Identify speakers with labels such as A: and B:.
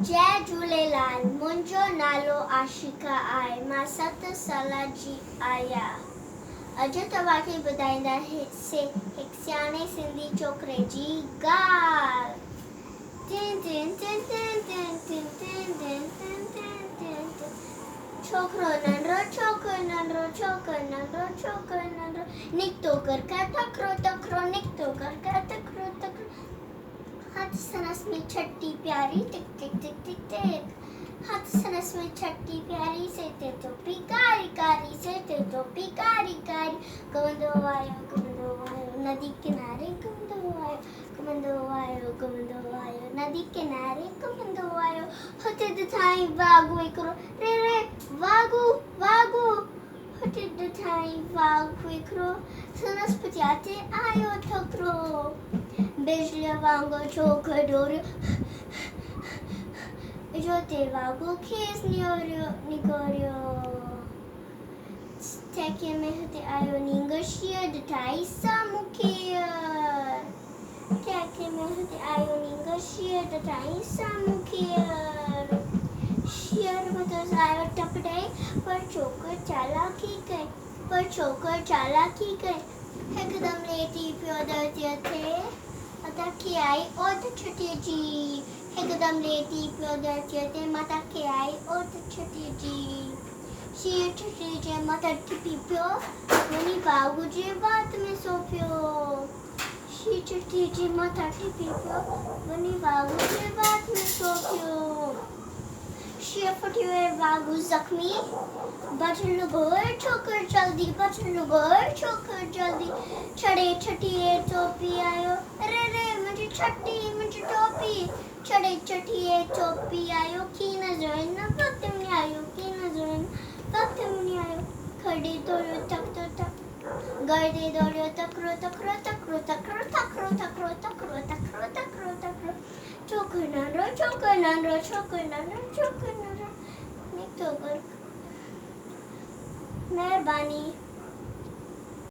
A: जय झूलेलाल। मुंहिंजो नालो आशिका आहे। मां 7 साल जी आहियां। अॼु तव्हांखे ॿुधाईंदासीं हिकु सियाणे सिंधी छोकिरे जी ॻाल्हि। छोकिरो नंढो निकितो घर खां तकिड़ो निकितो घर खां तकिड़ो हाथ सनस में छठी प्यारी टिक टिक टिक टिक टिक। हाथ सनस में छठी प्यारी से ते टोपी कारी कारी से ते टोपी कारी कारी। घुमंदो आयो नदी किनारे घुमंदो आयो नदी किनारे घुमंदो आयो। हुते ॾिठाई वाघु हिकिड़ो रे रे वाघु हुते ॾिठाई वाघु हिकिड़ो सनस पुठियां आयो छोकिरो। बिजलीअ वांगुरु छोकिरो डोरियो जो ते वाघु खेसि निकोरियो। टैके में हुते आयो नींग शीअर ॾिठाई साम्हूं खेर। टैके में हुते आयो नींग शीअर ॾिठाई साम्हूं खेर। शीअर मथां आयो टप ॾेई पर छोकिरो चालाकी कई हिकदमि लेटी पियो धरतीअ ते। माता खे आई ओट छुटीअ जी। हिकदमि लेटी पियो धरतीअ ते। माता खे आई ओट छुटीअ जी। शीअर छुटीअ जे मथां टिपी पियो वञी वाघु जे वात में सो पियो। शीअर छुटीअ जे मथां टिपी पियो वञी वाघु जे वात में सो पियो। शीअर फुटी वियो वाघु ज़ख्मी बचण घोर छोकिरो जल्दी छड़े छठीअ टोपी आयो। अरे रे मुंहिंजी टोपी छड़े छठीअ टोपी आयो। की नज़र न वक्त में आयो खड़े दौड़ियो गर्दे दौड़ियो तकिड़ो छोकिरो नंढो निकितो घर। महिरबानी।